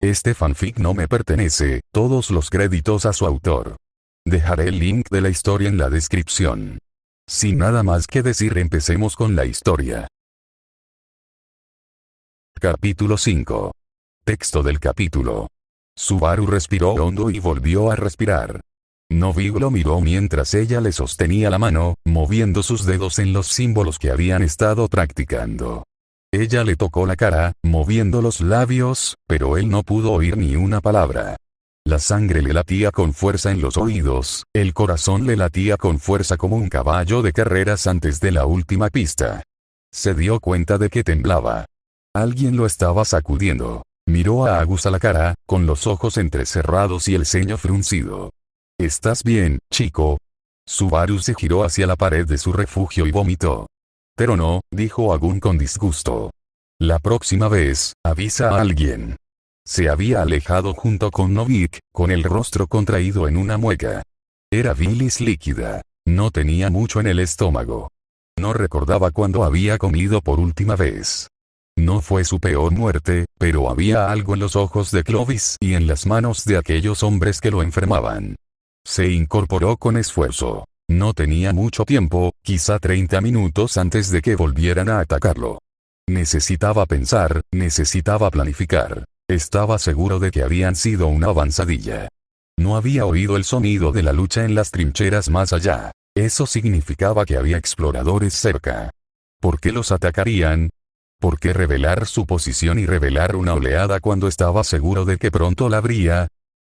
Este fanfic no me pertenece, todos los créditos a su autor. Dejaré el link de la historia en la descripción. Sin nada más que decir, empecemos con la historia. Capítulo 5. Texto del capítulo. Subaru respiró hondo y volvió a respirar. Nobuo lo miró mientras ella le sostenía la mano, moviendo sus dedos en los símbolos que habían estado practicando. Ella le tocó la cara, moviendo los labios, pero él no pudo oír ni una palabra. La sangre le latía con fuerza en los oídos, el corazón le latía con fuerza como un caballo de carreras antes de la última pista. Se dio cuenta de que temblaba. Alguien lo estaba sacudiendo. Miró a Agus a la cara, con los ojos entrecerrados y el ceño fruncido. ¿Estás bien, chico? Subaru se giró hacia la pared de su refugio y vomitó. Pero no, dijo Agun con disgusto. La próxima vez, avisa a alguien. Se había alejado junto con Novik, con el rostro contraído en una mueca. Era bilis líquida. No tenía mucho en el estómago. No recordaba cuándo había comido por última vez. No fue su peor muerte, pero había algo en los ojos de Clovis y en las manos de aquellos hombres que lo enfermaban. Se incorporó con esfuerzo. No tenía mucho tiempo, quizá 30 minutos antes de que volvieran a atacarlo. Necesitaba pensar, necesitaba planificar. Estaba seguro de que habían sido una avanzadilla. No había oído el sonido de la lucha en las trincheras más allá. Eso significaba que había exploradores cerca. ¿Por qué los atacarían? ¿Por qué revelar su posición y revelar una oleada cuando estaba seguro de que pronto la habría?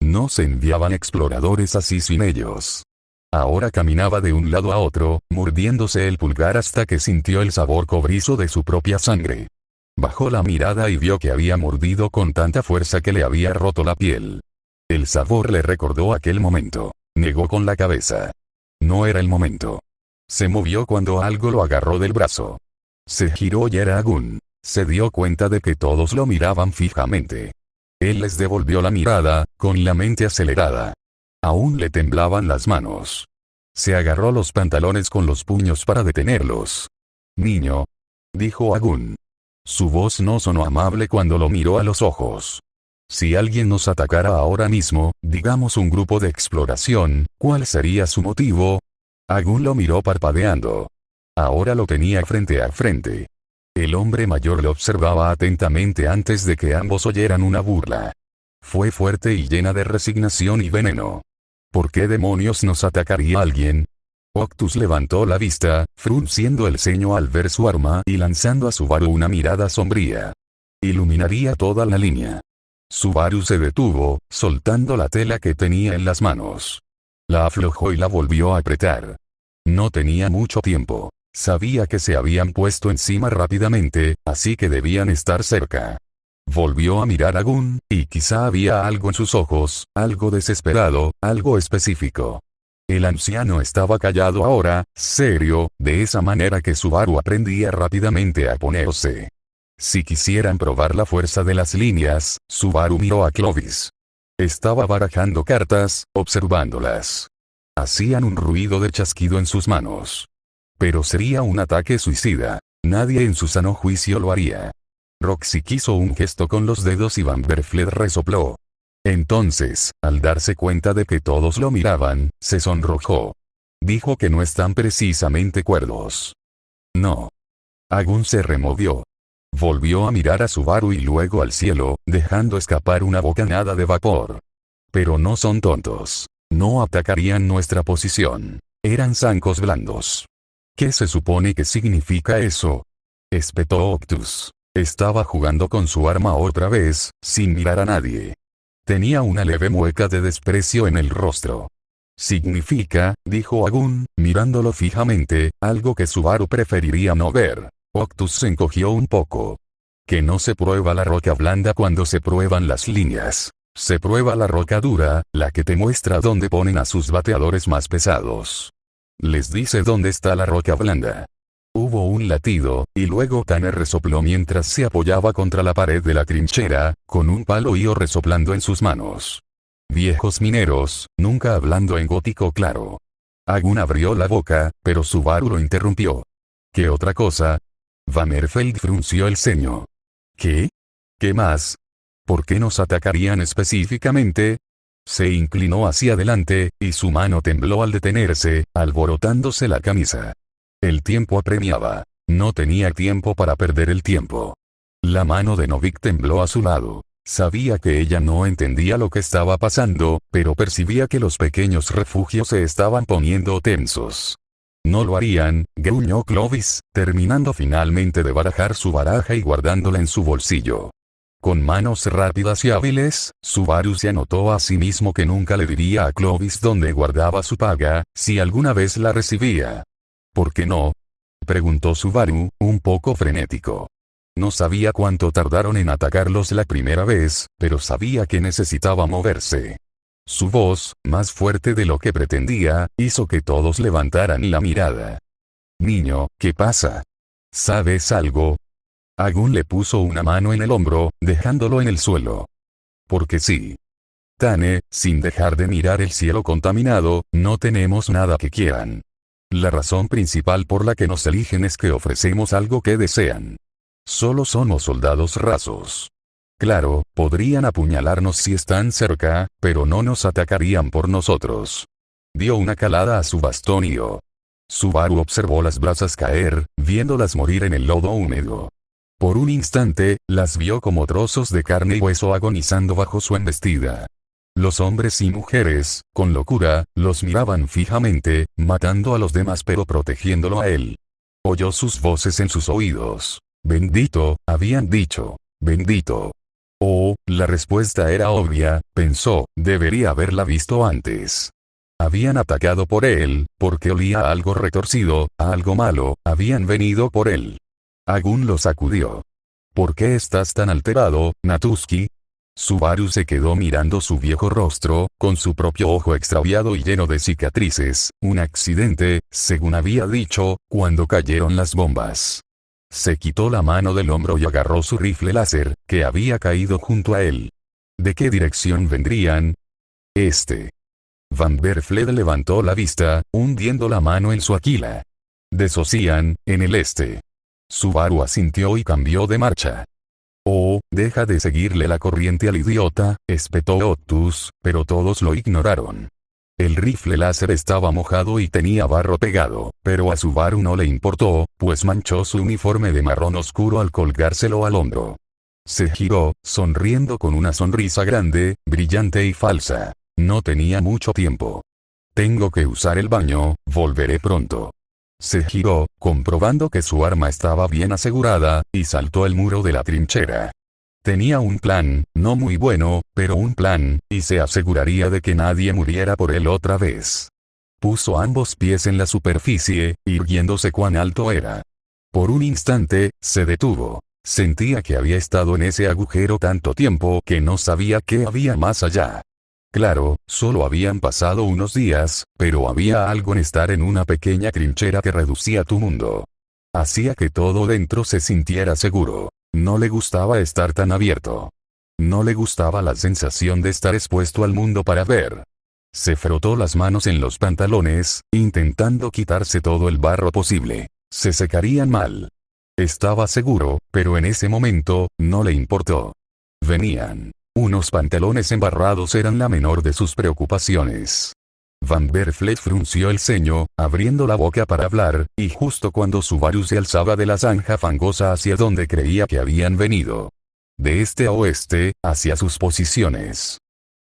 No se enviaban exploradores así sin ellos. Ahora caminaba de un lado a otro, mordiéndose el pulgar hasta que sintió el sabor cobrizo de su propia sangre. Bajó la mirada y vio que había mordido con tanta fuerza que le había roto la piel. El sabor le recordó aquel momento. Negó con la cabeza. No era el momento. Se movió cuando algo lo agarró del brazo. Se giró y era Agun. Se dio cuenta de que todos lo miraban fijamente. Él les devolvió la mirada, con la mente acelerada. Aún le temblaban las manos. Se agarró los pantalones con los puños para detenerlos. «Niño», dijo Agun. Su voz no sonó amable cuando lo miró a los ojos. Si alguien nos atacara ahora mismo, digamos un grupo de exploración, ¿cuál sería su motivo? Agun lo miró parpadeando. Ahora lo tenía frente a frente. El hombre mayor lo observaba atentamente antes de que ambos oyeran una burla. Fue fuerte y llena de resignación y veneno. ¿Por qué demonios nos atacaría alguien? Octus levantó la vista, frunciendo el ceño al ver su arma y lanzando a Subaru una mirada sombría. Iluminaría toda la línea. Subaru se detuvo, soltando la tela que tenía en las manos. La aflojó y la volvió a apretar. No tenía mucho tiempo. Sabía que se habían puesto encima rápidamente, así que debían estar cerca. Volvió a mirar a Gun, y quizá había algo en sus ojos, algo desesperado, algo específico. El anciano estaba callado ahora, serio, de esa manera que Subaru aprendía rápidamente a ponerse. Si quisieran probar la fuerza de las líneas, Subaru miró a Clovis. Estaba barajando cartas, observándolas. Hacían un ruido de chasquido en sus manos. Pero sería un ataque suicida. Nadie en su sano juicio lo haría. Roxy quiso un gesto con los dedos y Van Berfled resopló. Entonces, al darse cuenta de que todos lo miraban, se sonrojó. Dijo que no están precisamente cuerdos. No. Agun se removió. Volvió a mirar a Subaru y luego al cielo, dejando escapar una bocanada de vapor. Pero no son tontos. No atacarían nuestra posición. Eran zancos blandos. ¿Qué se supone que significa eso? Espetó Octus. Estaba jugando con su arma otra vez, sin mirar a nadie. Tenía una leve mueca de desprecio en el rostro. Significa, dijo Agun, mirándolo fijamente, algo que Subaru preferiría no ver. Octus se encogió un poco. Que no se prueba la roca blanda cuando se prueban las líneas. Se prueba la roca dura, la que te muestra dónde ponen a sus bateadores más pesados. Les dice dónde está la roca blanda. Hubo un latido, y luego Tanner resopló mientras se apoyaba contra la pared de la trinchera, con un palo io resoplando en sus manos. Viejos mineros, nunca hablando en gótico claro. Agun abrió la boca, pero Subaru lo interrumpió. ¿Qué otra cosa? Van Erfeld frunció el ceño. ¿Qué? ¿Qué más? ¿Por qué nos atacarían específicamente? Se inclinó hacia adelante, y su mano tembló al detenerse, alborotándose la camisa. El tiempo apremiaba. No tenía tiempo para perder el tiempo. La mano de Novik tembló a su lado. Sabía que ella no entendía lo que estaba pasando, pero percibía que los pequeños refugios se estaban poniendo tensos. No lo harían, gruñó Clovis, terminando finalmente de barajar su baraja y guardándola en su bolsillo. Con manos rápidas y hábiles, Subaru se anotó a sí mismo que nunca le diría a Clovis dónde guardaba su paga, si alguna vez la recibía. ¿Por qué no? Preguntó Subaru, un poco frenético. No sabía cuánto tardaron en atacarlos la primera vez, pero sabía que necesitaba moverse. Su voz, más fuerte de lo que pretendía, hizo que todos levantaran la mirada. Niño, ¿qué pasa? ¿Sabes algo? Agun le puso una mano en el hombro, dejándolo en el suelo. Porque sí. Tane, sin dejar de mirar el cielo contaminado, no tenemos nada que quieran. La razón principal por la que nos eligen es que ofrecemos algo que desean. Solo somos soldados rasos. Claro, podrían apuñalarnos si están cerca, pero no nos atacarían por nosotros. Dio una calada a su bastón y Subaru observó las brasas caer, viéndolas morir en el lodo húmedo. Por un instante, las vio como trozos de carne y hueso agonizando bajo su embestida. Los hombres y mujeres, con locura, los miraban fijamente, matando a los demás pero protegiéndolo a él. Oyó sus voces en sus oídos. Bendito, habían dicho. Bendito. Oh, la respuesta era obvia, pensó, debería haberla visto antes. Habían atacado por él, porque olía a algo retorcido, a algo malo, habían venido por él. Agun lo sacudió. ¿Por qué estás tan alterado, Natsuki? Subaru se quedó mirando su viejo rostro, con su propio ojo extraviado y lleno de cicatrices, un accidente, según había dicho, cuando cayeron las bombas. Se quitó la mano del hombro y agarró su rifle láser, que había caído junto a él. ¿De qué dirección vendrían? Van Berfled levantó la vista, hundiendo la mano en su aquila. Desocían, en el este. Subaru asintió y cambió de marcha. Oh, deja de seguirle la corriente al idiota, espetó Otus, pero todos lo ignoraron. El rifle láser estaba mojado y tenía barro pegado, pero a Subaru no le importó, pues manchó su uniforme de marrón oscuro al colgárselo al hombro. Se giró, sonriendo con una sonrisa grande, brillante y falsa. No tenía mucho tiempo. Tengo que usar el baño, volveré pronto. Se giró, comprobando que su arma estaba bien asegurada, y saltó el muro de la trinchera. Tenía un plan, no muy bueno, pero un plan, y se aseguraría de que nadie muriera por él otra vez. Puso ambos pies en la superficie, irguiéndose cuán alto era. Por un instante, se detuvo. Sentía que había estado en ese agujero tanto tiempo que no sabía qué había más allá. Claro, solo habían pasado unos días, pero había algo en estar en una pequeña trinchera que reducía tu mundo. Hacía que todo dentro se sintiera seguro. No le gustaba estar tan abierto. No le gustaba la sensación de estar expuesto al mundo para ver. Se frotó las manos en los pantalones, intentando quitarse todo el barro posible. Se secarían mal. Estaba seguro, pero en ese momento, no le importó. Venían. Unos pantalones embarrados eran la menor de sus preocupaciones. Van Berfled frunció el ceño, abriendo la boca para hablar, y justo cuando Subaru se alzaba de la zanja fangosa hacia donde creía que habían venido. De este a oeste, hacia sus posiciones.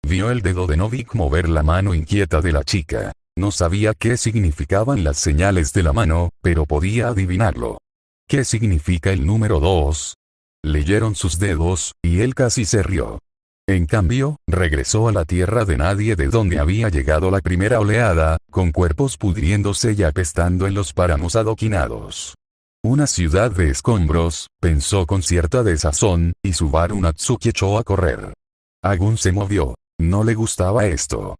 Vio el dedo de Novik mover la mano inquieta de la chica. No sabía qué significaban las señales de la mano, pero podía adivinarlo. ¿Qué significa el número 2? Leyeron sus dedos, y él casi se rió. En cambio, regresó a la tierra de nadie de donde había llegado la primera oleada, con cuerpos pudriéndose y apestando en los páramos adoquinados. Una ciudad de escombros, pensó con cierta desazón, y Subaru Natsuki echó a correr. Agun se movió. No le gustaba esto.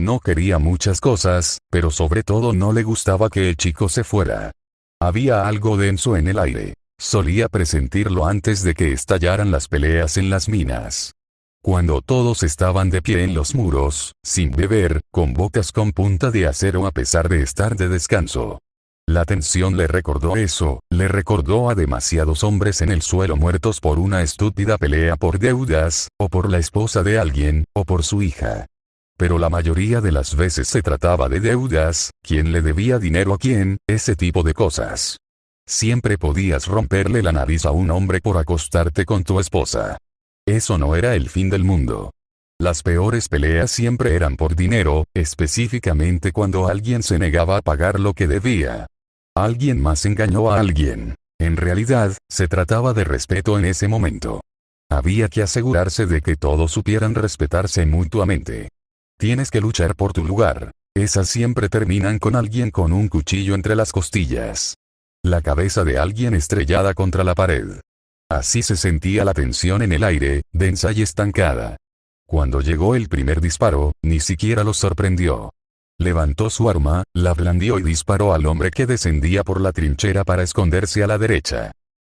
No quería muchas cosas, pero sobre todo no le gustaba que el chico se fuera. Había algo denso en el aire. Solía presentirlo antes de que estallaran las peleas en las minas. Cuando todos estaban de pie en los muros, sin beber, con bocas con punta de acero a pesar de estar de descanso. La tensión le recordó eso, le recordó a demasiados hombres en el suelo muertos por una estúpida pelea por deudas, o por la esposa de alguien, o por su hija. Pero la mayoría de las veces se trataba de deudas, quién le debía dinero a quién, ese tipo de cosas. Siempre podías romperle la nariz a un hombre por acostarte con tu esposa. Eso no era el fin del mundo. Las peores peleas siempre eran por dinero, específicamente cuando alguien se negaba a pagar lo que debía. Alguien más engañó a alguien. En realidad, se trataba de respeto en ese momento. Había que asegurarse de que todos supieran respetarse mutuamente. Tienes que luchar por tu lugar. Esas siempre terminan con alguien con un cuchillo entre las costillas. La cabeza de alguien estrellada contra la pared. Así se sentía la tensión en el aire, densa y estancada. Cuando llegó el primer disparo, ni siquiera los sorprendió. Levantó su arma, la blandió y disparó al hombre que descendía por la trinchera para esconderse a la derecha.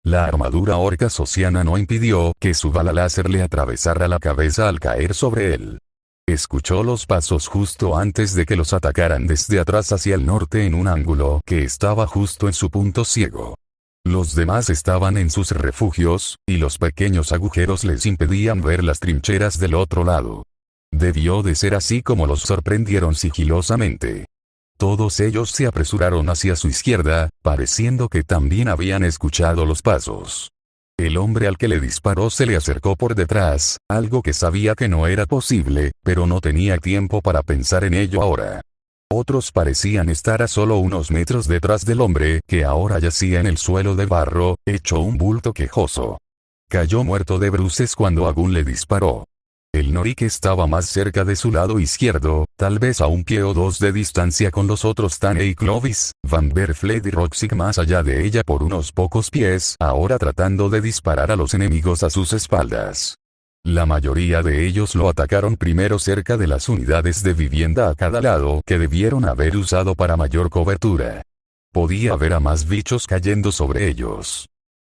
La armadura orca sociana no impidió que su bala láser le atravesara la cabeza al caer sobre él. Escuchó los pasos justo antes de que los atacaran desde atrás hacia el norte en un ángulo que estaba justo en su punto ciego. Los demás estaban en sus refugios, y los pequeños agujeros les impedían ver las trincheras del otro lado. Debió de ser así como los sorprendieron sigilosamente. Todos ellos se apresuraron hacia su izquierda, pareciendo que también habían escuchado los pasos. El hombre al que le disparó se le acercó por detrás, algo que sabía que no era posible, pero no tenía tiempo para pensar en ello ahora. Otros parecían estar a solo unos metros detrás del hombre que ahora yacía en el suelo de barro, hecho un bulto quejoso. Cayó muerto de bruces cuando Agun le disparó. El Norik estaba más cerca de su lado izquierdo, tal vez a un pie o dos de distancia con los otros Tane y Clovis, Van Berfled y Roxig más allá de ella por unos pocos pies, ahora tratando de disparar a los enemigos a sus espaldas. La mayoría de ellos lo atacaron primero cerca de las unidades de vivienda a cada lado que debieron haber usado para mayor cobertura. Podía ver a más bichos cayendo sobre ellos.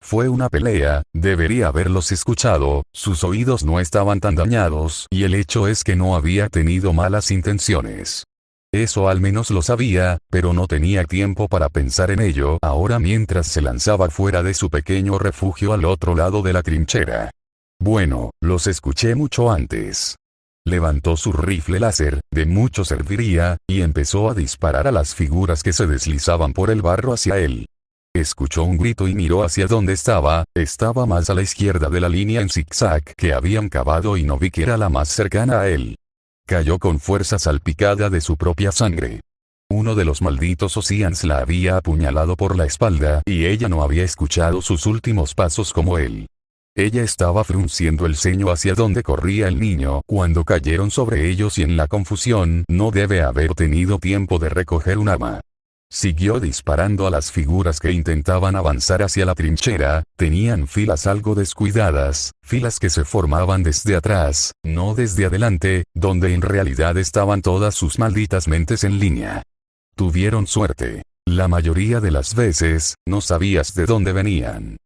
Fue una pelea, debería haberlos escuchado, sus oídos no estaban tan dañados y el hecho es que no había tenido malas intenciones. Eso al menos lo sabía, pero no tenía tiempo para pensar en ello ahora mientras se lanzaba fuera de su pequeño refugio al otro lado de la trinchera. Bueno, los escuché mucho antes. Levantó su rifle láser, de mucho serviría, y empezó a disparar a las figuras que se deslizaban por el barro hacia él. Escuchó un grito y miró hacia donde estaba más a la izquierda de la línea en zigzag que habían cavado y no vi que era la más cercana a él. Cayó con fuerza salpicada de su propia sangre. Uno de los malditos Oceans la había apuñalado por la espalda y ella no había escuchado sus últimos pasos como él. Ella estaba frunciendo el ceño hacia donde corría el niño cuando cayeron sobre ellos y en la confusión no debe haber tenido tiempo de recoger un arma. Siguió disparando a las figuras que intentaban avanzar hacia la trinchera, tenían filas algo descuidadas, filas que se formaban desde atrás, no desde adelante, donde en realidad estaban todas sus malditas mentes en línea. Tuvieron suerte. La mayoría de las veces, no sabías de dónde venían.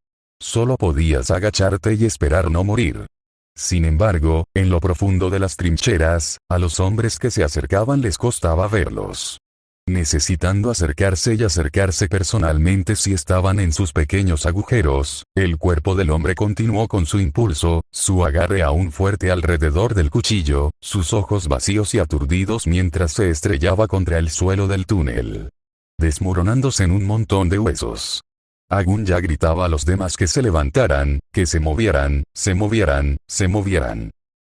Solo podías agacharte y esperar no morir. Sin embargo, en lo profundo de las trincheras, a los hombres que se acercaban les costaba verlos. Necesitando acercarse y acercarse personalmente si estaban en sus pequeños agujeros, el cuerpo del hombre continuó con su impulso, su agarre aún fuerte alrededor del cuchillo, sus ojos vacíos y aturdidos mientras se estrellaba contra el suelo del túnel, desmoronándose en un montón de huesos. Agun ya gritaba a los demás que se levantaran, que se movieran, se movieran, se movieran.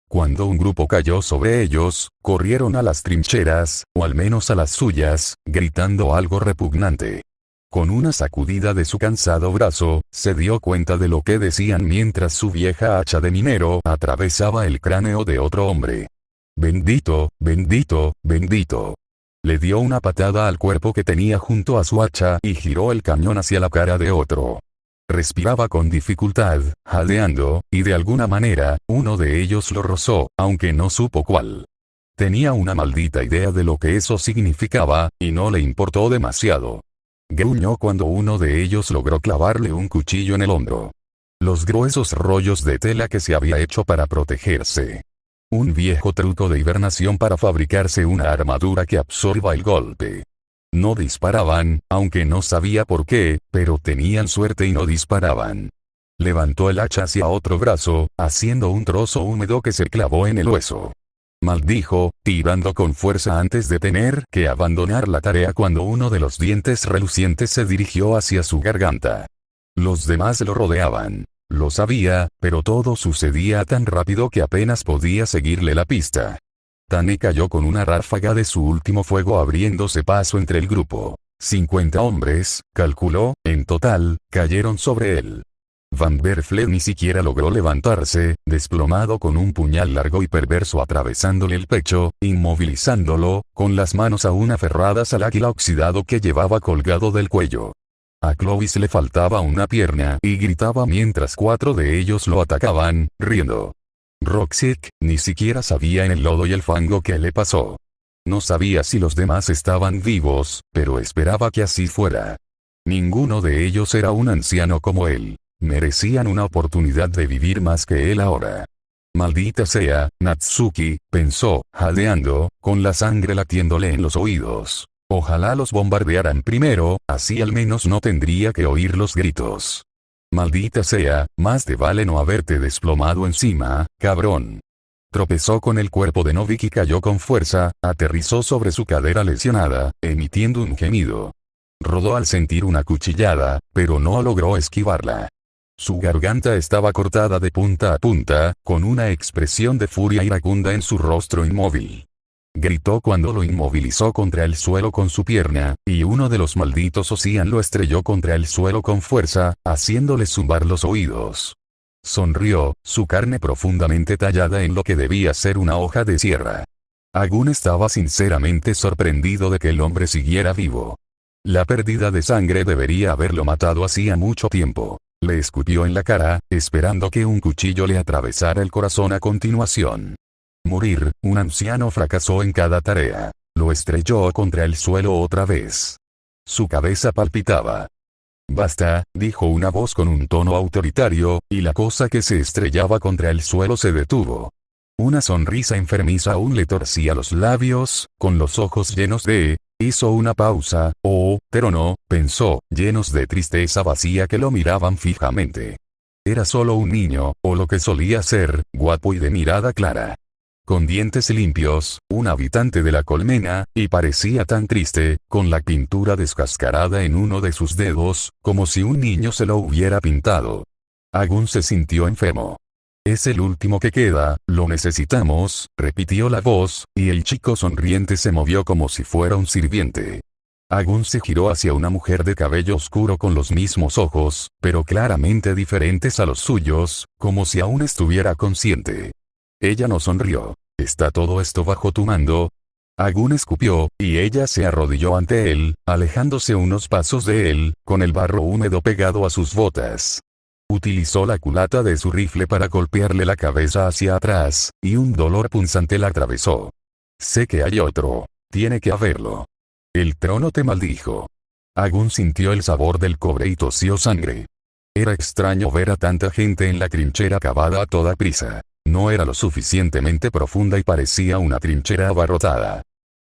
Cuando un grupo cayó sobre ellos, corrieron a las trincheras, o al menos a las suyas, gritando algo repugnante. Con una sacudida de su cansado brazo, se dio cuenta de lo que decían mientras su vieja hacha de minero atravesaba el cráneo de otro hombre. Bendito, bendito, bendito. Le dio una patada al cuerpo que tenía junto a su hacha y giró el cañón hacia la cara de otro. Respiraba con dificultad, jadeando, y de alguna manera, uno de ellos lo rozó, aunque no supo cuál. Tenía una maldita idea de lo que eso significaba, y no le importó demasiado. Gruñó cuando uno de ellos logró clavarle un cuchillo en el hombro. Los gruesos rollos de tela que se había hecho para protegerse. Un viejo truco de hibernación para fabricarse una armadura que absorba el golpe. No disparaban, aunque no sabía por qué, pero tenían suerte y no disparaban. Levantó el hacha hacia otro brazo, haciendo un trozo húmedo que se clavó en el hueso. Maldijo, tirando con fuerza antes de tener que abandonar la tarea cuando uno de los dientes relucientes se dirigió hacia su garganta. Los demás lo rodeaban. Lo sabía, pero todo sucedía tan rápido que apenas podía seguirle la pista. Tane cayó con una ráfaga de su último fuego abriéndose paso entre el grupo. 50 hombres, calculó, en total, cayeron sobre él. Van Berfled ni siquiera logró levantarse, desplomado con un puñal largo y perverso atravesándole el pecho, inmovilizándolo, con las manos aún aferradas al águila oxidado que llevaba colgado del cuello. A Clovis le faltaba una pierna y gritaba mientras 4 de ellos lo atacaban, riendo. Roxic ni siquiera sabía en el lodo y el fango qué le pasó. No sabía si los demás estaban vivos, pero esperaba que así fuera. Ninguno de ellos era un anciano como él. Merecían una oportunidad de vivir más que él ahora. Maldita sea, Natsuki, pensó, jadeando, con la sangre latiéndole en los oídos. Ojalá los bombardearan primero, así al menos no tendría que oír los gritos. Maldita sea, más te vale no haberte desplomado encima, cabrón. Tropezó con el cuerpo de Novik y cayó con fuerza, aterrizó sobre su cadera lesionada, emitiendo un gemido. Rodó al sentir una cuchillada, pero no logró esquivarla. Su garganta estaba cortada de punta a punta, con una expresión de furia iracunda en su rostro inmóvil. Gritó cuando lo inmovilizó contra el suelo con su pierna, y uno de los malditos Ocean lo estrelló contra el suelo con fuerza, haciéndole zumbar los oídos. Sonrió, su carne profundamente tallada en lo que debía ser una hoja de sierra. Agun estaba sinceramente sorprendido de que el hombre siguiera vivo. La pérdida de sangre debería haberlo matado hacía mucho tiempo. Le escupió en la cara, esperando que un cuchillo le atravesara el corazón a continuación. Morir, un anciano fracasó en cada tarea. Lo estrelló contra el suelo otra vez. Su cabeza palpitaba. Basta, dijo una voz con un tono autoritario, y la cosa que se estrellaba contra el suelo se detuvo. Una sonrisa enfermiza aún le torcía los labios, con los ojos llenos de... Hizo una pausa, pero no, pensó, llenos de tristeza vacía que lo miraban fijamente. Era solo un niño, o lo que solía ser, guapo y de mirada clara. Con dientes limpios, un habitante de la colmena, y parecía tan triste, con la pintura descascarada en uno de sus dedos, como si un niño se lo hubiera pintado. Agun se sintió enfermo. Es el último que queda, lo necesitamos, repitió la voz, y el chico sonriente se movió como si fuera un sirviente. Agun se giró hacia una mujer de cabello oscuro con los mismos ojos, pero claramente diferentes a los suyos, como si aún estuviera consciente. Ella no sonrió. ¿Está todo esto bajo tu mando? Agun escupió, y ella se arrodilló ante él, alejándose unos pasos de él, con el barro húmedo pegado a sus botas. Utilizó la culata de su rifle para golpearle la cabeza hacia atrás, y un dolor punzante la atravesó. Sé que hay otro. Tiene que haberlo. El trono te maldijo. Agun sintió el sabor del cobre y tosió sangre. Era extraño ver a tanta gente en la trinchera cavada a toda prisa. No era lo suficientemente profunda y parecía una trinchera abarrotada.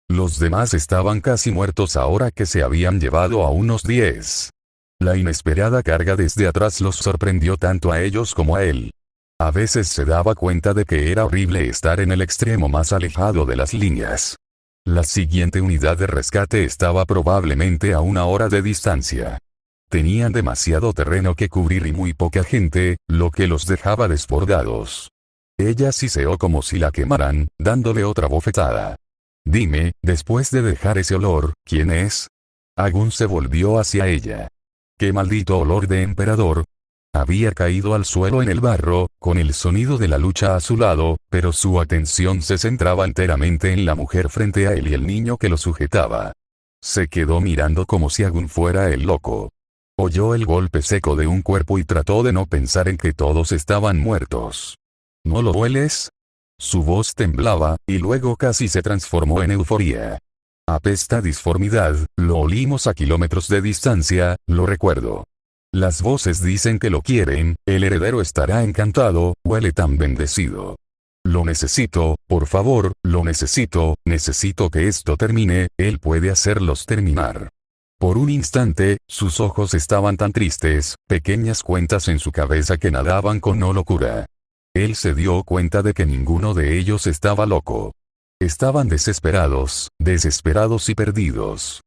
Los demás estaban casi muertos ahora que se habían llevado a unos 10. La inesperada carga desde atrás los sorprendió tanto a ellos como a él. A veces se daba cuenta de que era horrible estar en el extremo más alejado de las líneas. La siguiente unidad de rescate estaba probablemente a 1 hora de distancia. Tenían demasiado terreno que cubrir y muy poca gente, lo que los dejaba desbordados. Ella siseó como si la quemaran, dándole otra bofetada. Dime, después de dejar ese olor, ¿quién es? Agun se volvió hacia ella. ¡Qué maldito olor de emperador! Había caído al suelo en el barro, con el sonido de la lucha a su lado, pero su atención se centraba enteramente en la mujer frente a él y el niño que lo sujetaba. Se quedó mirando como si Agun fuera el loco. Oyó el golpe seco de un cuerpo y trató de no pensar en que todos estaban muertos. ¿No lo hueles? Su voz temblaba, y luego casi se transformó en euforía. Apesta disformidad, lo olimos a kilómetros de distancia, lo recuerdo. Las voces dicen que lo quieren, el heredero estará encantado, huele tan bendecido. Lo necesito, por favor, lo necesito que esto termine, él puede hacerlos terminar. Por un instante, sus ojos estaban tan tristes, pequeñas cuentas en su cabeza que nadaban con no locura. Él se dio cuenta de que ninguno de ellos estaba loco. Estaban desesperados y perdidos.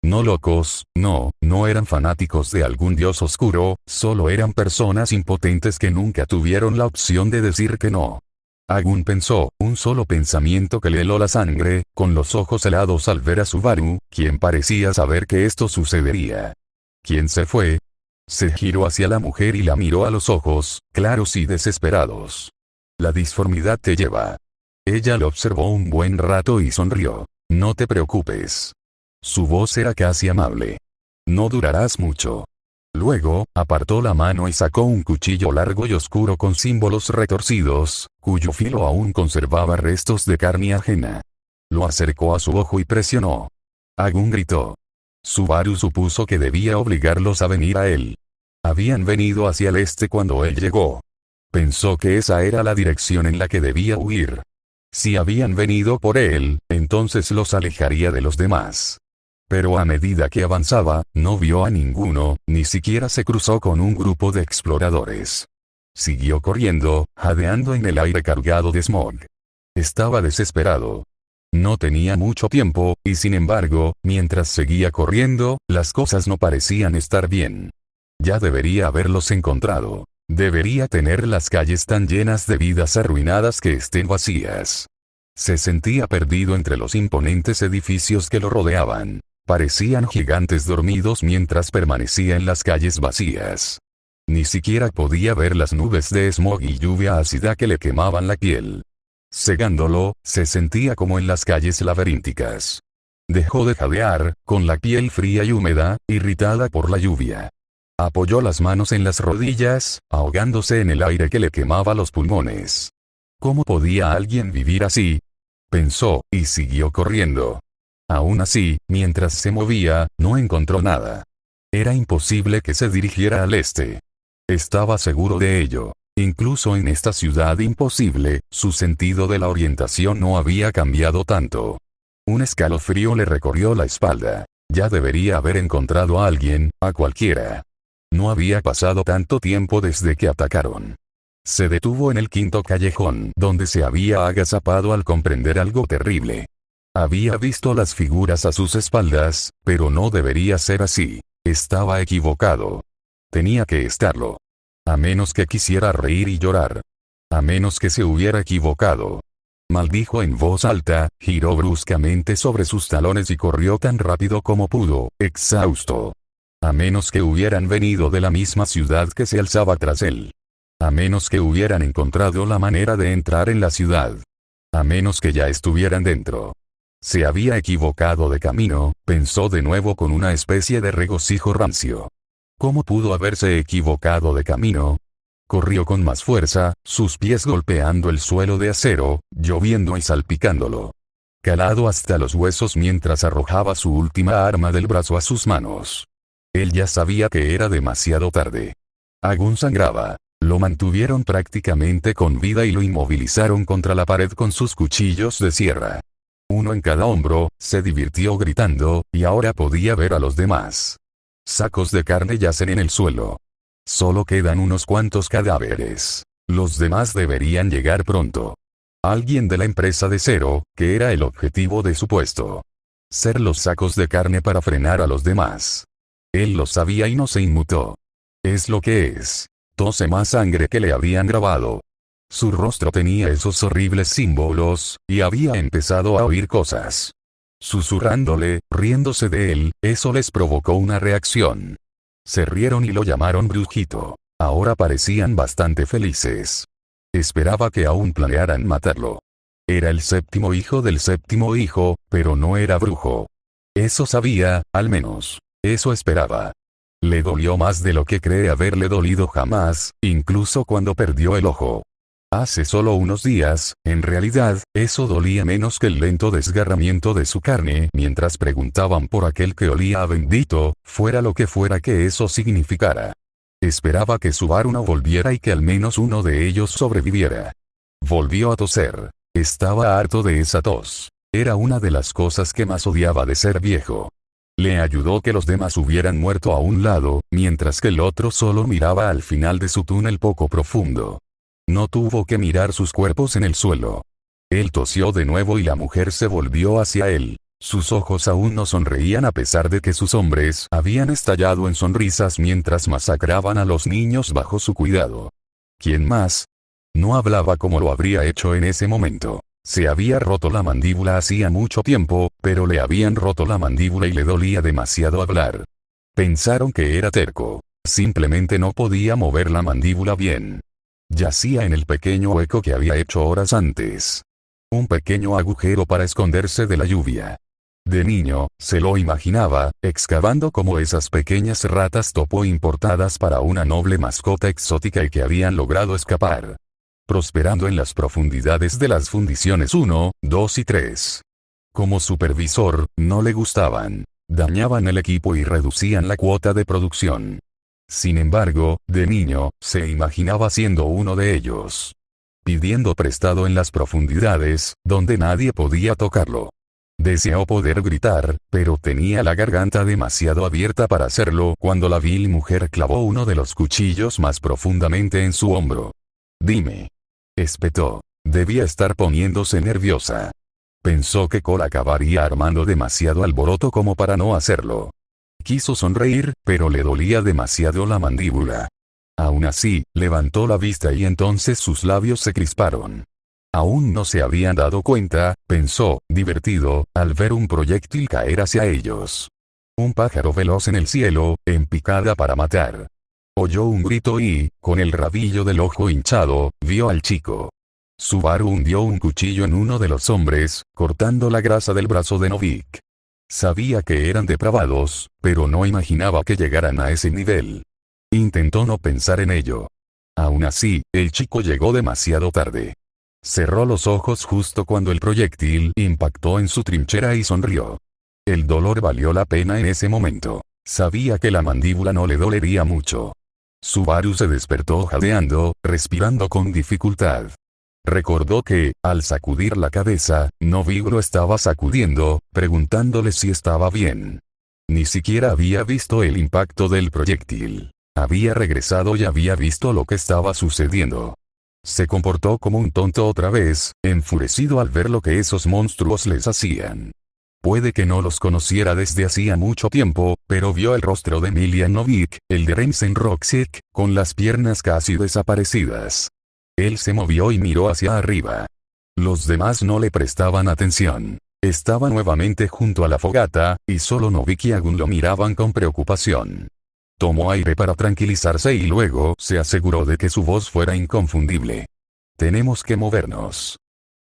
No locos, no eran fanáticos de algún dios oscuro, solo eran personas impotentes que nunca tuvieron la opción de decir que no. Agun pensó, un solo pensamiento que le heló la sangre, con los ojos helados al ver a Subaru, quien parecía saber que esto sucedería. ¿Quién se fue? Se giró hacia la mujer y la miró a los ojos, claros y desesperados. La disformidad te lleva. Ella lo observó un buen rato y sonrió. No te preocupes. Su voz era casi amable. No durarás mucho. Luego, apartó la mano y sacó un cuchillo largo y oscuro con símbolos retorcidos, cuyo filo aún conservaba restos de carne ajena. Lo acercó a su ojo y presionó. Agun gritó. Subaru supuso que debía obligarlos a venir a él. Habían venido hacia el este cuando él llegó. Pensó que esa era la dirección en la que debía huir. Si habían venido por él, entonces los alejaría de los demás. Pero a medida que avanzaba, no vio a ninguno, ni siquiera se cruzó con un grupo de exploradores. Siguió corriendo, jadeando en el aire cargado de smog. Estaba desesperado. No tenía mucho tiempo, y sin embargo, mientras seguía corriendo, las cosas no parecían estar bien. Ya debería haberlos encontrado. Debería tener las calles tan llenas de vidas arruinadas que estén vacías. Se sentía perdido entre los imponentes edificios que lo rodeaban. Parecían gigantes dormidos mientras permanecía en las calles vacías. Ni siquiera podía ver las nubes de smog y lluvia ácida que le quemaban la piel. Cegándolo, se sentía como en las calles laberínticas. Dejó de jadear, con la piel fría y húmeda, irritada por la lluvia. Apoyó las manos en las rodillas, ahogándose en el aire que le quemaba los pulmones. ¿Cómo podía alguien vivir así? Pensó, y siguió corriendo. Aún así, mientras se movía, no encontró nada. Era imposible que se dirigiera al este. Estaba seguro de ello. Incluso en esta ciudad imposible, su sentido de la orientación no había cambiado tanto. Un escalofrío le recorrió la espalda. Ya debería haber encontrado a alguien, a cualquiera. No había pasado tanto tiempo desde que atacaron. Se detuvo en el quinto callejón, donde se había agazapado al comprender algo terrible. Había visto las figuras a sus espaldas, pero no debería ser así. Estaba equivocado. Tenía que estarlo. A menos que quisiera reír y llorar. A menos que se hubiera equivocado. Maldijo en voz alta, giró bruscamente sobre sus talones y corrió tan rápido como pudo, exhausto. A menos que hubieran venido de la misma ciudad que se alzaba tras él. A menos que hubieran encontrado la manera de entrar en la ciudad. A menos que ya estuvieran dentro. Se había equivocado de camino, pensó de nuevo con una especie de regocijo rancio. ¿Cómo pudo haberse equivocado de camino? Corrió con más fuerza, sus pies golpeando el suelo de acero, lloviendo y salpicándolo. Calado hasta los huesos mientras arrojaba su última arma del brazo a sus manos. Él ya sabía que era demasiado tarde. Agun sangraba. Lo mantuvieron prácticamente con vida y lo inmovilizaron contra la pared con sus cuchillos de sierra. Uno en cada hombro, se divirtió gritando, y ahora podía ver a los demás. Sacos de carne yacen en el suelo. Solo quedan unos cuantos cadáveres. Los demás deberían llegar pronto. Alguien de la empresa de Zero, que era el objetivo de su puesto. Ser los sacos de carne para frenar a los demás. Él lo sabía y no se inmutó. Es lo que es. Tose más sangre que le habían grabado. Su rostro tenía esos horribles símbolos, y había empezado a oír cosas. Susurrándole, riéndose de él, eso les provocó una reacción. Se rieron y lo llamaron brujito. Ahora parecían bastante felices. Esperaba que aún planearan matarlo. Era el séptimo hijo del séptimo hijo, pero no era brujo. Eso sabía, al menos. Eso esperaba. Le dolió más de lo que cree haberle dolido jamás, incluso cuando perdió el ojo. Hace solo unos días, en realidad, eso dolía menos que el lento desgarramiento de su carne mientras preguntaban por aquel que olía a bendito, fuera lo que fuera que eso significara. Esperaba que Subaru no volviera y que al menos uno de ellos sobreviviera. Volvió a toser. Estaba harto de esa tos. Era una de las cosas que más odiaba de ser viejo. Le ayudó que los demás hubieran muerto a un lado, mientras que el otro solo miraba al final de su túnel poco profundo. No tuvo que mirar sus cuerpos en el suelo. Él tosió de nuevo y la mujer se volvió hacia él. Sus ojos aún no sonreían a pesar de que sus hombres habían estallado en sonrisas mientras masacraban a los niños bajo su cuidado. ¿Quién más? No hablaba como lo habría hecho en ese momento. Se había roto la mandíbula hacía mucho tiempo, pero le habían roto la mandíbula y le dolía demasiado hablar. Pensaron que era terco. Simplemente no podía mover la mandíbula bien. Yacía en el pequeño hueco que había hecho horas antes. Un pequeño agujero para esconderse de la lluvia. De niño, se lo imaginaba, excavando como esas pequeñas ratas topo importadas para una noble mascota exótica y que habían logrado escapar. Prosperando en las profundidades de las fundiciones 1, 2 y 3. Como supervisor, no le gustaban. Dañaban el equipo y reducían la cuota de producción. Sin embargo, de niño, se imaginaba siendo uno de ellos. Pidiendo prestado en las profundidades, donde nadie podía tocarlo. Deseó poder gritar, pero tenía la garganta demasiado abierta para hacerlo cuando la vil mujer clavó uno de los cuchillos más profundamente en su hombro. Dime. Espetó. Debía estar poniéndose nerviosa. Pensó que Cole acabaría armando demasiado alboroto como para no hacerlo. Quiso sonreír, pero le dolía demasiado la mandíbula. Aún así, levantó la vista y entonces sus labios se crisparon. Aún no se habían dado cuenta, pensó, divertido, al ver un proyectil caer hacia ellos. Un pájaro veloz en el cielo, en picada para matar. Oyó un grito y, con el rabillo del ojo hinchado, vio al chico. Subaru hundió un cuchillo en uno de los hombres, cortando la grasa del brazo de Novik. Sabía que eran depravados, pero no imaginaba que llegaran a ese nivel. Intentó no pensar en ello. Aún así, el chico llegó demasiado tarde. Cerró los ojos justo cuando el proyectil impactó en su trinchera y sonrió. El dolor valió la pena en ese momento. Sabía que la mandíbula no le dolería mucho. Subaru se despertó jadeando, respirando con dificultad. Recordó que, al sacudir la cabeza, Novik lo estaba sacudiendo, preguntándole si estaba bien. Ni siquiera había visto el impacto del proyectil. Había regresado y había visto lo que estaba sucediendo. Se comportó como un tonto otra vez, enfurecido al ver lo que esos monstruos les hacían. Puede que no los conociera desde hacía mucho tiempo, pero vio el rostro de Milian Novik, el de Remsen Roxic, con las piernas casi desaparecidas. Él se movió y miró hacia arriba. Los demás no le prestaban atención. Estaba nuevamente junto a la fogata, y solo Novik y Agun lo miraban con preocupación. Tomó aire para tranquilizarse y luego se aseguró de que su voz fuera inconfundible. Tenemos que movernos.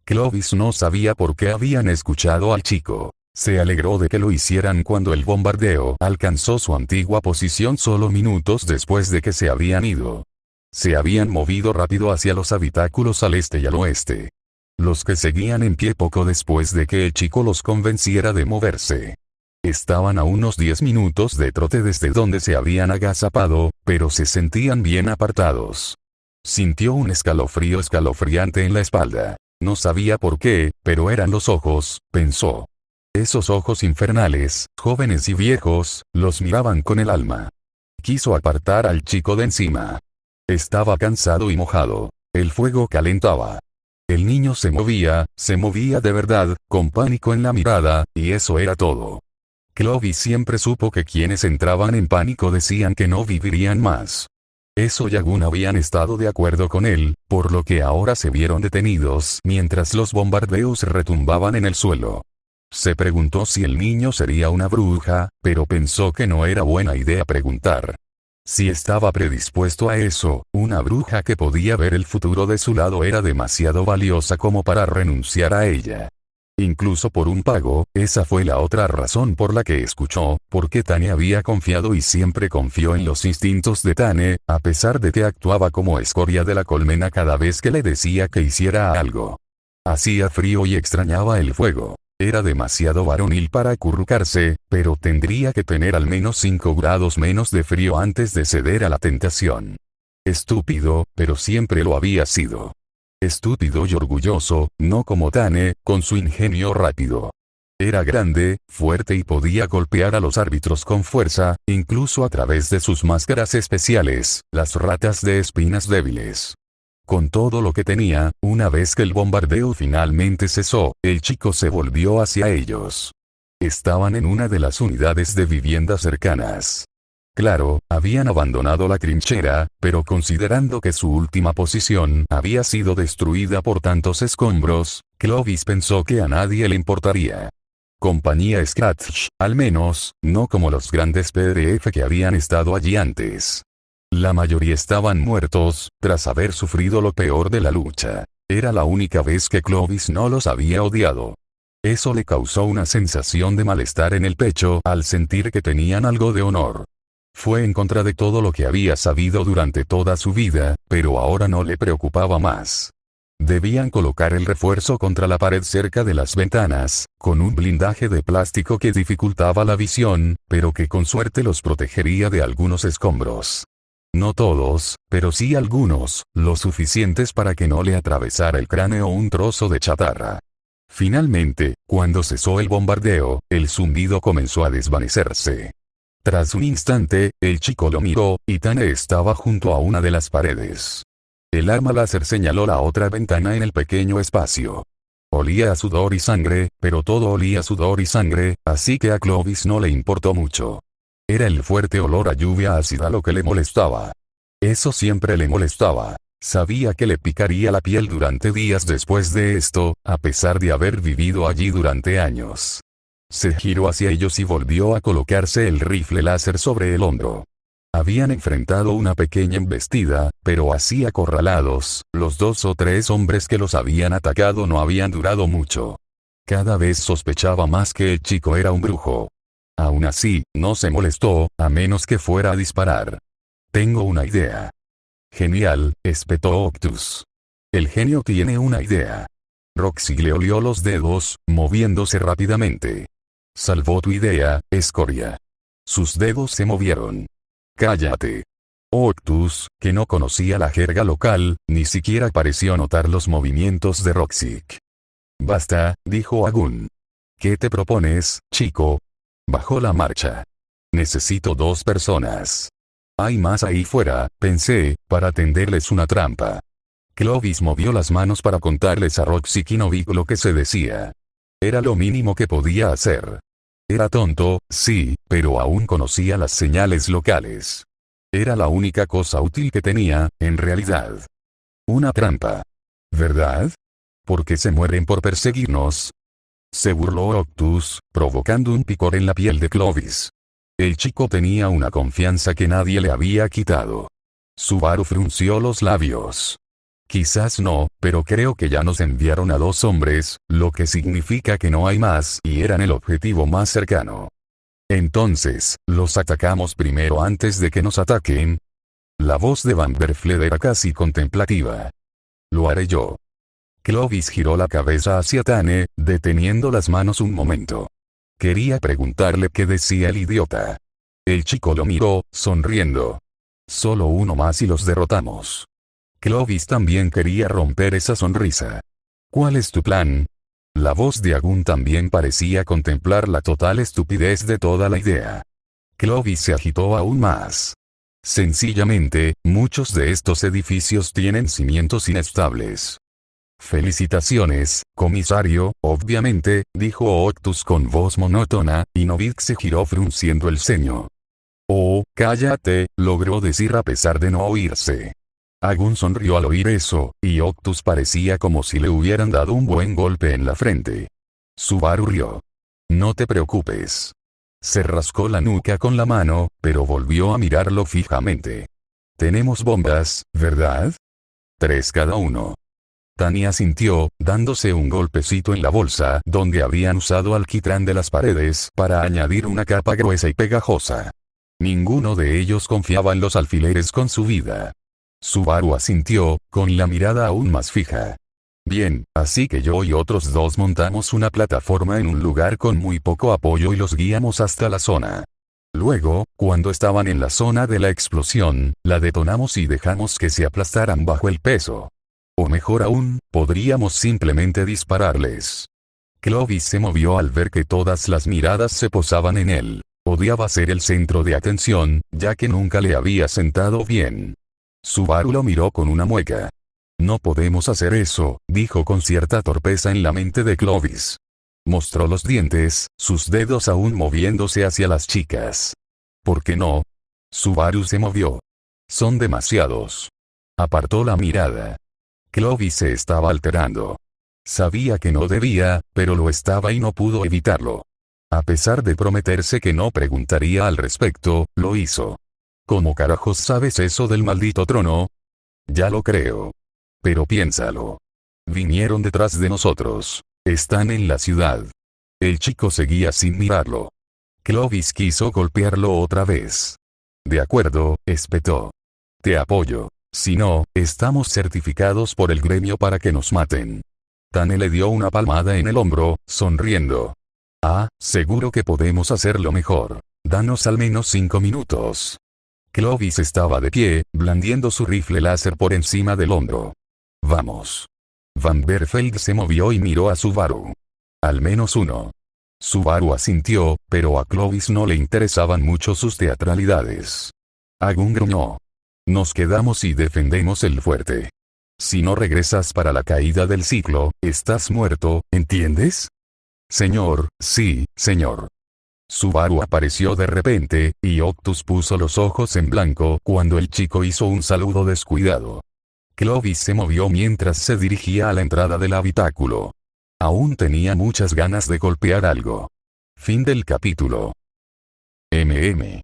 Clovis no sabía por qué habían escuchado al chico. Se alegró de que lo hicieran cuando el bombardeo alcanzó su antigua posición solo minutos después de que se habían ido. Se habían movido rápido hacia los habitáculos al este y al oeste. Los que seguían en pie poco después de que el chico los convenciera de moverse. Estaban a unos 10 minutos de trote desde donde se habían agazapado, pero se sentían bien apartados. Sintió un escalofrío escalofriante en la espalda. No sabía por qué, pero eran los ojos, pensó. Esos ojos infernales, jóvenes y viejos, los miraban con el alma. Quiso apartar al chico de encima. Estaba cansado y mojado. El fuego calentaba. El niño se movía de verdad, con pánico en la mirada, y eso era todo. Clovis siempre supo que quienes entraban en pánico decían que no vivirían más. Eso y Agun habían estado de acuerdo con él, por lo que ahora se vieron detenidos mientras los bombardeos retumbaban en el suelo. Se preguntó si el niño sería una bruja, pero pensó que no era buena idea preguntar. Si estaba predispuesto a eso, una bruja que podía ver el futuro de su lado era demasiado valiosa como para renunciar a ella. Incluso por un pago, esa fue la otra razón por la que escuchó, porque Tane había confiado y siempre confió en los instintos de Tane, a pesar de que actuaba como escoria de la colmena cada vez que le decía que hiciera algo. Hacía frío y extrañaba el fuego. Era demasiado varonil para acurrucarse, pero tendría que tener al menos 5 grados menos de frío antes de ceder a la tentación. Estúpido, pero siempre lo había sido. Estúpido y orgulloso, no como Tane, con su ingenio rápido. Era grande, fuerte y podía golpear a los árbitros con fuerza, incluso a través de sus máscaras especiales, las ratas de espinas débiles. Con todo lo que tenía, una vez que el bombardeo finalmente cesó, el chico se volvió hacia ellos. Estaban en una de las unidades de viviendas cercanas. Claro, habían abandonado la trinchera, pero considerando que su última posición había sido destruida por tantos escombros, Clovis pensó que a nadie le importaría. Compañía Scratch, al menos, no como los grandes PDF que habían estado allí antes. La mayoría estaban muertos, tras haber sufrido lo peor de la lucha. Era la única vez que Clovis no los había odiado. Eso le causó una sensación de malestar en el pecho al sentir que tenían algo de honor. Fue en contra de todo lo que había sabido durante toda su vida, pero ahora no le preocupaba más. Debían colocar el refuerzo contra la pared cerca de las ventanas, con un blindaje de plástico que dificultaba la visión, pero que con suerte los protegería de algunos escombros. No todos, pero sí algunos, lo suficientes para que no le atravesara el cráneo un trozo de chatarra. Finalmente, cuando cesó el bombardeo, el zumbido comenzó a desvanecerse. Tras un instante, el chico lo miró, y Tane estaba junto a una de las paredes. El arma láser señaló la otra ventana en el pequeño espacio. Olía a sudor y sangre, pero todo olía a sudor y sangre, así que a Clovis no le importó mucho. Era el fuerte olor a lluvia ácida lo que le molestaba. Eso siempre le molestaba. Sabía que le picaría la piel durante días después de esto, a pesar de haber vivido allí durante años. Se giró hacia ellos y volvió a colocarse el rifle láser sobre el hombro. Habían enfrentado una pequeña embestida, pero así acorralados, los 2 o 3 hombres que los habían atacado no habían durado mucho. Cada vez sospechaba más que el chico era un brujo. Aún así, no se molestó, a menos que fuera a disparar. Tengo una idea. Genial, espetó Octus. El genio tiene una idea. Roxy le olió los dedos, moviéndose rápidamente. Salvó tu idea, escoria. Sus dedos se movieron. Cállate. Octus, que no conocía la jerga local, ni siquiera pareció notar los movimientos de Roxy. Basta, dijo Agun. ¿Qué te propones, chico? Bajó la marcha. Necesito 2 personas. Hay más ahí fuera, pensé, para tenderles una trampa. Clovis movió las manos para contarles a Roxy y Novik lo que se decía. Era lo mínimo que podía hacer. Era tonto, sí, pero aún conocía las señales locales. Era la única cosa útil que tenía, en realidad. Una trampa. ¿Verdad? ¿Por qué se mueren por perseguirnos? Se burló Octus, provocando un picor en la piel de Clovis. El chico tenía una confianza que nadie le había quitado. Subaru frunció los labios. Quizás no, pero creo que ya nos enviaron a 2 hombres, lo que significa que no hay más y eran el objetivo más cercano. Entonces, ¿los atacamos primero antes de que nos ataquen? La voz de Van der Vliet era casi contemplativa. Lo haré yo. Clovis giró la cabeza hacia Tane, deteniendo las manos un momento. Quería preguntarle qué decía el idiota. El chico lo miró, sonriendo. Solo uno más y los derrotamos. Clovis también quería romper esa sonrisa. ¿Cuál es tu plan? La voz de Agun también parecía contemplar la total estupidez de toda la idea. Clovis se agitó aún más. Sencillamente, muchos de estos edificios tienen cimientos inestables. Felicitaciones, comisario, obviamente, dijo Octus con voz monótona, y Novik se giró frunciendo el ceño. Oh, cállate, logró decir a pesar de no oírse. Agun sonrió al oír eso, y Octus parecía como si le hubieran dado un buen golpe en la frente. Subaru rió. No te preocupes. Se rascó la nuca con la mano, pero volvió a mirarlo fijamente. Tenemos bombas, ¿verdad? 3 cada uno. Tania sintió, dándose un golpecito en la bolsa donde habían usado alquitrán de las paredes para añadir una capa gruesa y pegajosa. Ninguno de ellos confiaba en los alfileres con su vida. Subaru asintió, con la mirada aún más fija. Bien, así que yo y otros 2 montamos una plataforma en un lugar con muy poco apoyo y los guiamos hasta la zona. Luego, cuando estaban en la zona de la explosión, la detonamos y dejamos que se aplastaran bajo el peso. O mejor aún, podríamos simplemente dispararles. Clovis se movió al ver que todas las miradas se posaban en él. Odiaba ser el centro de atención, ya que nunca le había sentado bien. Subaru lo miró con una mueca. No podemos hacer eso, dijo con cierta torpeza en la mente de Clovis. Mostró los dientes, sus dedos aún moviéndose hacia las chicas. ¿Por qué no? Subaru se movió. Son demasiados. Apartó la mirada. Clovis se estaba alterando. Sabía que no debía, pero lo estaba y no pudo evitarlo. A pesar de prometerse que no preguntaría al respecto, lo hizo. ¿Cómo carajos sabes eso del maldito trono? Ya lo creo. Pero piénsalo. Vinieron detrás de nosotros. Están en la ciudad. El chico seguía sin mirarlo. Clovis quiso golpearlo otra vez. De acuerdo, espetó. Te apoyo. Si no, estamos certificados por el gremio para que nos maten. Tane le dio una palmada en el hombro, sonriendo. Ah, seguro que podemos hacerlo mejor. Danos al menos 5 minutos. Clovis estaba de pie, blandiendo su rifle láser por encima del hombro. Vamos. Van Berfeld se movió y miró a Subaru. Al menos uno. Subaru asintió, pero a Clovis no le interesaban mucho sus teatralidades. Agun gruñó. Nos quedamos y defendemos el fuerte. Si no regresas para la caída del ciclo, estás muerto, ¿entiendes? Señor, sí, señor. Subaru apareció de repente, y Octus puso los ojos en blanco cuando el chico hizo un saludo descuidado. Clovis se movió mientras se dirigía a la entrada del habitáculo. Aún tenía muchas ganas de golpear algo. Fin del capítulo. M.